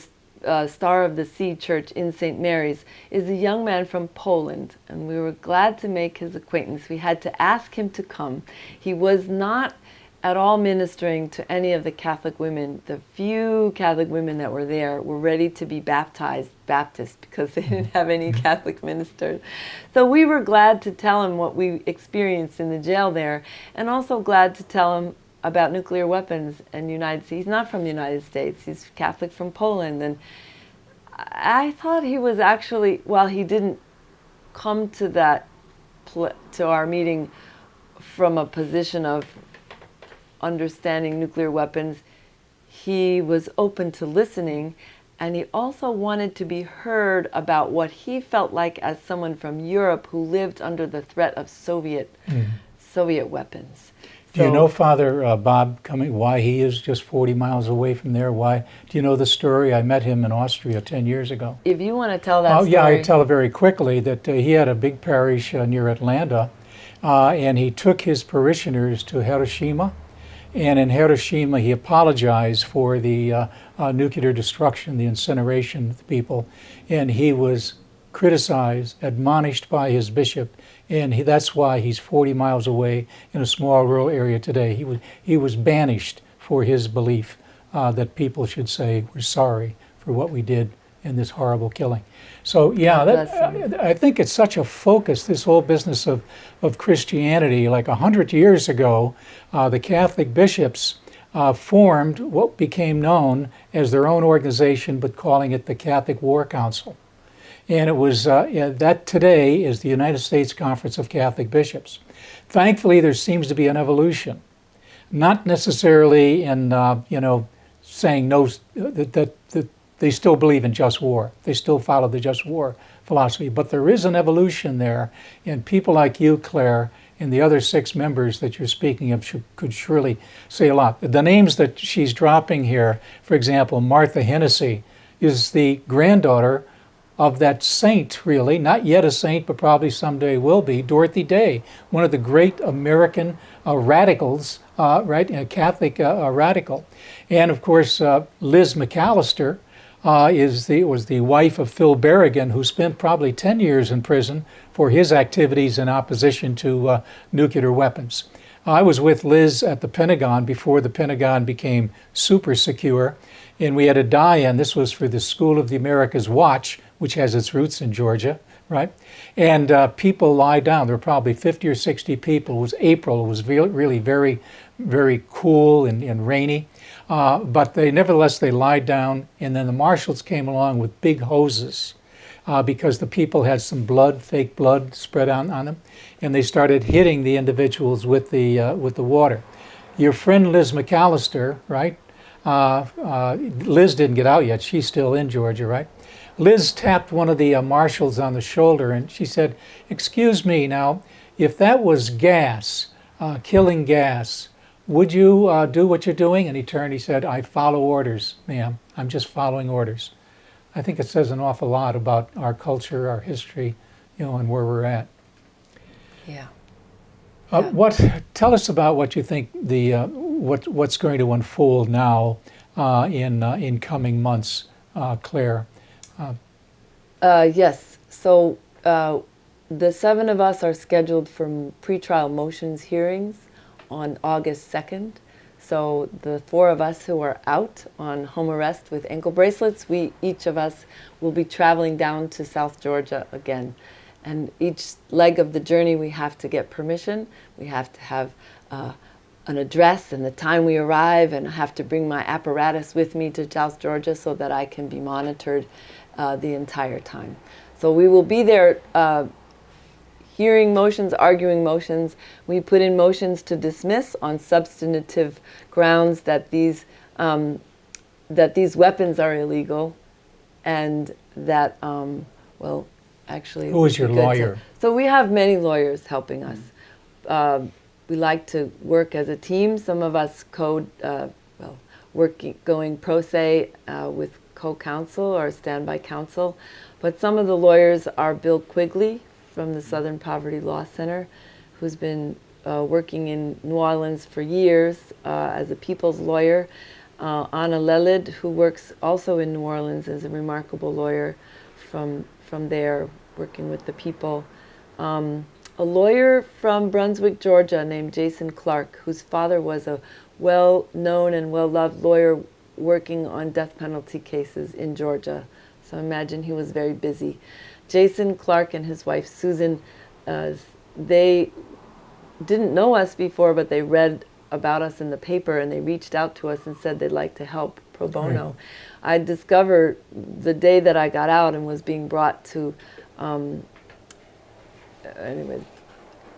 [SPEAKER 3] Star of the Sea Church in St. Mary's, is a young man from Poland, and we were glad to make his acquaintance. We had to ask him to come. He was not at all ministering to any of the Catholic women. The few Catholic women that were there were ready to be baptized Baptist because they didn't have any Catholic ministers. So we were glad to tell him what we experienced in the jail there, and also glad to tell him about nuclear weapons and United States. He's not from the United States. He's Catholic from Poland. And I thought he was actually, while he didn't come to to our meeting from a position of understanding nuclear weapons, he was open to listening, and he also wanted to be heard about what he felt like as someone from Europe who lived under the threat of Soviet weapons.
[SPEAKER 2] Do you know Father Bob why he is just 40 miles away from there? Why? Do you know the story? I met him in Austria 10 years ago.
[SPEAKER 3] If you want to tell that story.
[SPEAKER 2] Yeah, I tell it very quickly, that he had a big parish near Atlanta, and he took his parishioners to Hiroshima. And in Hiroshima, he apologized for the nuclear destruction, the incineration of the people. And he was criticized, admonished by his bishop, and that's why he's 40 miles away in a small rural area today. He was banished for his belief that people should say, "We're sorry for what we did in this horrible killing." So yeah, I think it's such a focus, this whole business of Christianity. Like 100 years ago, the Catholic bishops formed what became known as their own organization, but calling it the Catholic War Council. And it was that today is the United States Conference of Catholic Bishops. Thankfully, there seems to be an evolution, not necessarily in saying no, that they still believe in just war. They still follow the just war philosophy. But there is an evolution there, and people like you, Claire, and the other 6 members that you're speaking of could surely say a lot. The names that she's dropping here, for example, Martha Hennessy, is the granddaughter of that saint, really, not yet a saint, but probably someday will be, Dorothy Day, one of the great American radicals, right, a Catholic radical. And of course, Liz McAllister was the wife of Phil Berrigan, who spent probably 10 years in prison for his activities in opposition to nuclear weapons. I was with Liz at the Pentagon before the Pentagon became super secure, and we had a die-in. This was for the School of the Americas Watch, which has its roots in Georgia, right? And people lie down. There were probably 50 or 60 people. It was April. It was really very, very cool and rainy. But nevertheless, they lied down, and then the marshals came along with big hoses because the people had some blood, fake blood, spread on them, and they started hitting the individuals with the water. Your friend Liz McAllister, right? Liz didn't get out yet. She's still in Georgia, right? Liz tapped one of the marshals on the shoulder, and she said, "Excuse me, now, if that was gas, killing gas, would you do what you're doing?" And he turned, he said, "I follow orders, ma'am. I'm just following orders." I think it says an awful lot about our culture, our history, and where we're at.
[SPEAKER 3] Yeah.
[SPEAKER 2] Tell us about what you think what's going to unfold now in coming months, Claire.
[SPEAKER 3] Yes. So the 7 of us are scheduled for pretrial motions hearings on August 2nd. So the 4 of us who are out on home arrest with ankle bracelets, each of us will be traveling down to South Georgia again. And each leg of the journey we have to get permission. We have to have an address and the time we arrive, and I have to bring my apparatus with me to South Georgia so that I can be monitored the entire time. So we will be there hearing motions, arguing motions. We put in motions to dismiss on substantive grounds that these weapons are illegal, and that actually.
[SPEAKER 2] Who is your lawyer?
[SPEAKER 3] So we have many lawyers helping us. We like to work as a team. Some of us going pro se with co-counsel or standby counsel. But some of the lawyers are Bill Quigley from the Southern Poverty Law Center, who's been working in New Orleans for years as a people's lawyer. Anna Lelid, who works also in New Orleans as a remarkable lawyer from there, working with the people. A lawyer from Brunswick, Georgia, named Jason Clark, whose father was a well-known and well-loved lawyer working on death penalty cases in Georgia. So imagine he was very busy. Jason Clark and his wife Susan, they didn't know us before, but they read about us in the paper, and they reached out to us and said they'd like to help pro bono. Right. I discovered the day that I got out and was being brought to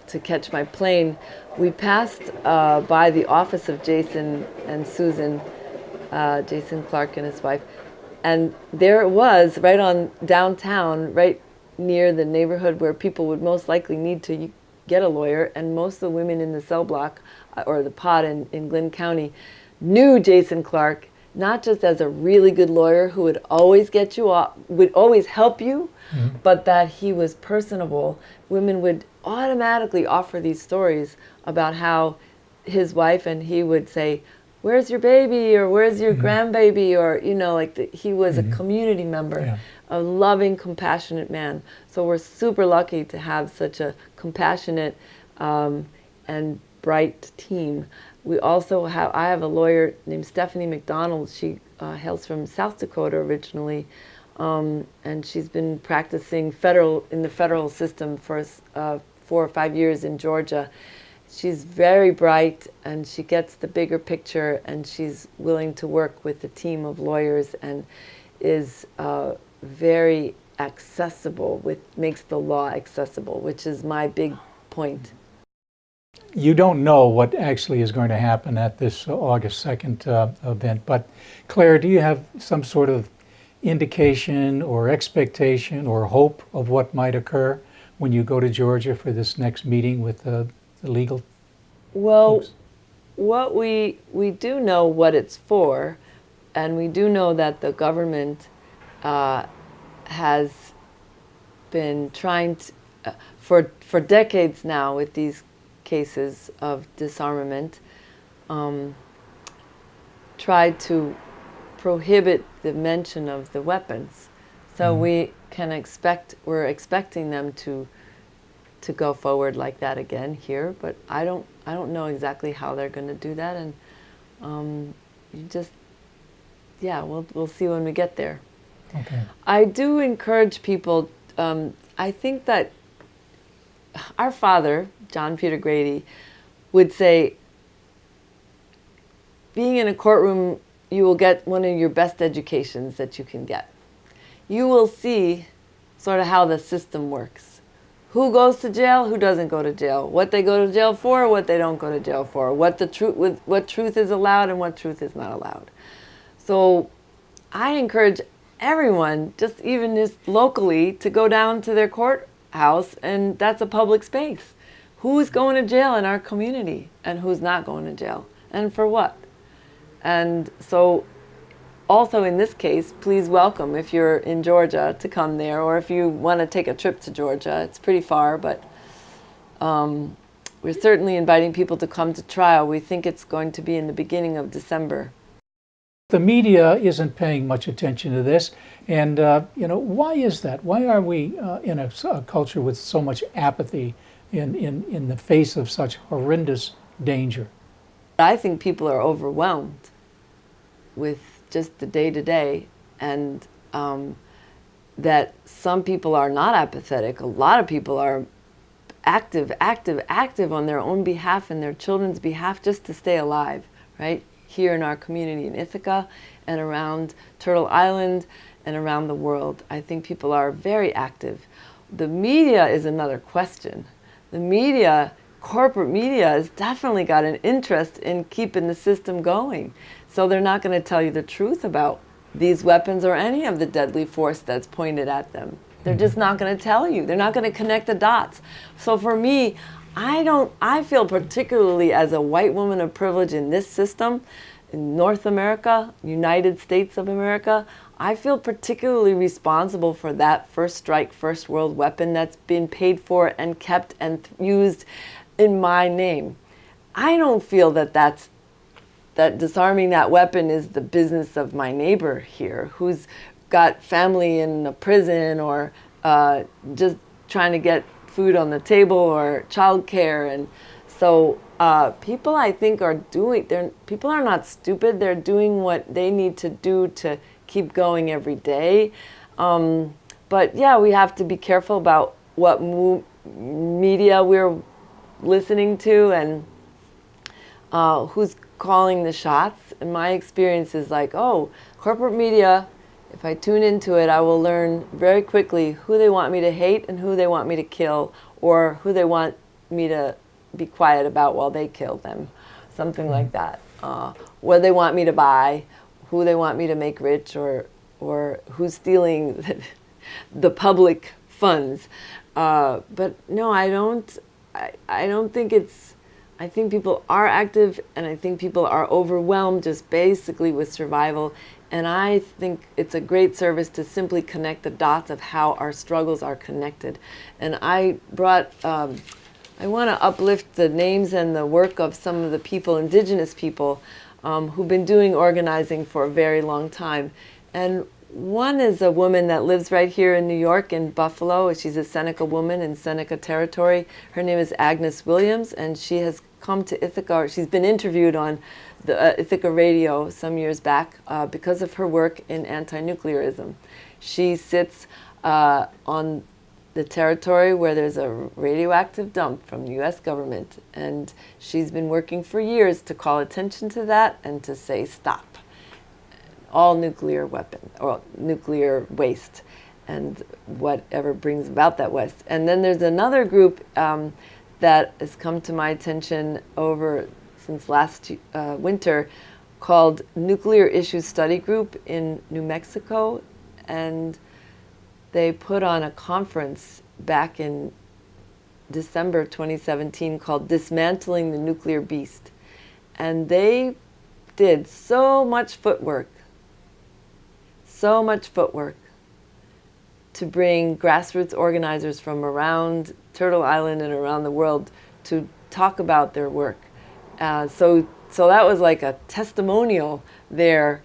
[SPEAKER 3] to catch my plane, we passed by the office of Jason and Susan, Jason Clark and his wife, and there it was, right on downtown, right near the neighborhood where people would most likely need to get a lawyer, and most of the women in the cell block, or the pod in Glynn County, knew Jason Clark, not just as a really good lawyer who would always get you off, would always help you, but that he was personable. Women would automatically offer these stories about how his wife and he would say, "Where's your baby?" or "Where's your grandbaby?" or, he was a community member, a loving, compassionate man. So we're super lucky to have such a compassionate and bright team. We also I have a lawyer named Stephanie McDonald. She hails from South Dakota originally, and she's been practicing in the federal system for 4 or 5 years in Georgia. She's very bright, and she gets the bigger picture, and she's willing to work with a team of lawyers, and is very accessible, makes the law accessible, which is my big point.
[SPEAKER 2] You don't know what actually is going to happen at this August 2nd event, but Claire, do you have some sort of indication or expectation or hope of what might occur when you go to Georgia for this next meeting with the legal
[SPEAKER 3] Well,
[SPEAKER 2] folks?
[SPEAKER 3] what we do know what it's for, and we do know that the government has been trying to, for decades now with these cases of disarmament, tried to prohibit the mention of the weapons. So we're expecting them to go forward like that again here, but I don't know exactly how they're going to do that, and we'll see when we get there.
[SPEAKER 2] Okay.
[SPEAKER 3] I do encourage people. I think that our father, John Peter Grady, would say, being in a courtroom, you will get one of your best educations that you can get. You will see sort of how the system works. Who goes to jail, who doesn't go to jail, what they go to jail for, what they don't go to jail for, what truth is allowed and what truth is not allowed. So I encourage everyone, just locally, to go down to their courthouse, and that's a public space. Who's going to jail in our community and who's not going to jail, and for what? And so also in this case, please welcome, if you're in Georgia, to come there, or if you want to take a trip to Georgia. It's pretty far, but we're certainly inviting people to come to trial. We think it's going to be in the beginning of December.
[SPEAKER 2] The media isn't paying much attention to this, and why is that? Why are we in a culture with so much apathy in the face of such horrendous danger?
[SPEAKER 3] I think people are overwhelmed with just the day-to-day, and that some people are not apathetic. A lot of people are active on their own behalf and their children's behalf, just to stay alive, right? Here in our community in Ithaca and around Turtle Island and around the world. I think people are very active. The media is another question. The media, corporate media, has definitely got an interest in keeping the system going. So they're not going to tell you the truth about these weapons or any of the deadly force that's pointed at them. They're just not going to tell you. They're not going to connect the dots. So for me, I feel particularly as a white woman of privilege in this system, in North America, United States of America, I feel particularly responsible for that first strike, first world weapon that's been paid for and kept and used in my name. I don't feel that disarming that weapon is the business of my neighbor here, who's got family in a prison, or just trying to get food on the table, or childcare. And so people, I think, people are not stupid. They're doing what they need to do to keep going every day. But yeah, we have to be careful about what media we're listening to and who's calling the shots. And my experience is like, corporate media, if I tune into it, I will learn very quickly who they want me to hate and who they want me to kill, or who they want me to be quiet about while they kill them, something like that. What they want me to buy, who they want me to make rich, or who's stealing the public funds. But no, I don't think it's, I think people are active, and I think people are overwhelmed just basically with survival. And I think it's a great service to simply connect the dots of how our struggles are connected. And I want to uplift the names and the work of some of the people, indigenous people, who've been doing organizing for a very long time. And one is a woman that lives right here in New York, in Buffalo. She's a Seneca woman in Seneca territory. Her name is Agnes Williams, and she has come to Ithaca. She's been interviewed on the Ithaca radio some years back because of her work in anti-nuclearism. She sits on the territory where there's a radioactive dump from the U.S. government, and she's been working for years to call attention to that and to say stop all nuclear weapons or nuclear waste and whatever brings about that waste. And then there's another group that has come to my attention since last winter, called Nuclear Issues Study Group in New Mexico, and they put on a conference back in December 2017 called Dismantling the Nuclear Beast. And they did so much footwork to bring grassroots organizers from around Turtle Island and around the world to talk about their work. So that was like a testimonial there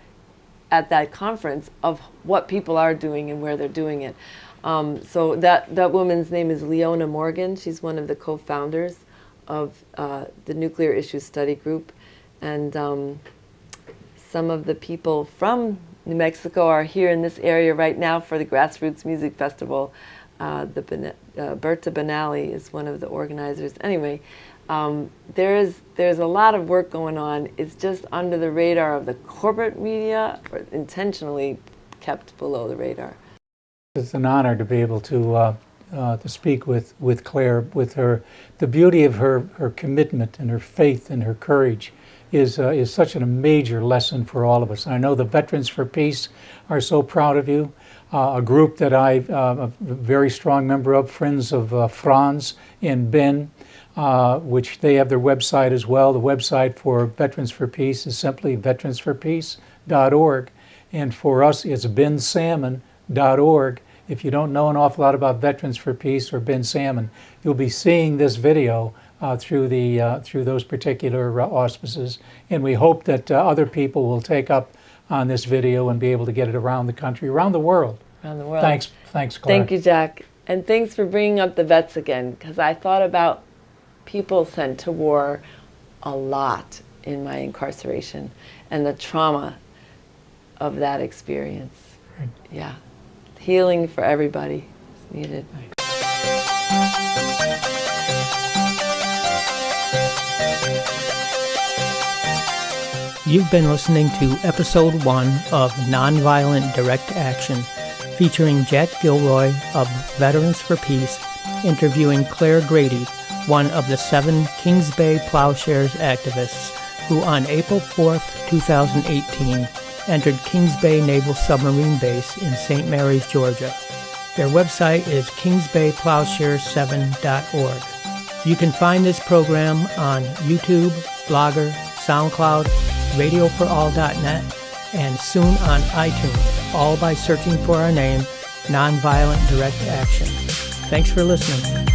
[SPEAKER 3] at that conference of what people are doing and where they're doing it. So that woman's name is Leona Morgan. She's one of the co-founders of the Nuclear Issues Study Group. And some of the people from New Mexico are here in this area right now for the Grassroots Music Festival. Berta Benally is one of the organizers. Anyway, there's a lot of work going on. It's just under the radar of the corporate media, or intentionally kept below the radar.
[SPEAKER 2] It's an honor to be able to speak with Clare, with the beauty of her commitment and her faith and her courage is such a major lesson for all of us. I know the Veterans for Peace are so proud of you. A group that I'm a very strong member of, Friends of Franz in Ben, which they have their website as well. The website for Veterans for Peace is simply veteransforpeace.org. And for us, it's bensalmon.org. If you don't know an awful lot about Veterans for Peace or Ben Salmon, you'll be seeing this video through those particular auspices. And we hope that other people will take up on this video and be able to get it around the country, around the world.
[SPEAKER 3] Around the world.
[SPEAKER 2] Thanks, Clare.
[SPEAKER 3] Thank you, Jack. And thanks for bringing up the vets again, because I thought about people sent to war a lot in my incarceration and the trauma of that experience.
[SPEAKER 2] Right.
[SPEAKER 3] Yeah. Healing for everybody is needed.
[SPEAKER 1] You've been listening to Episode 1 of Nonviolent Direct Action, featuring Jack Gilroy of Veterans for Peace, interviewing Clare Grady, one of the 7 Kings Bay Ploughshares activists who on April 4th, 2018, entered Kings Bay Naval Submarine Base in St. Mary's, Georgia. Their website is kingsbayplowshares7.org. You can find this program on YouTube, Blogger, SoundCloud, radioforall.net, and soon on iTunes, all by searching for our name, Nonviolent Direct Action. Thanks for listening.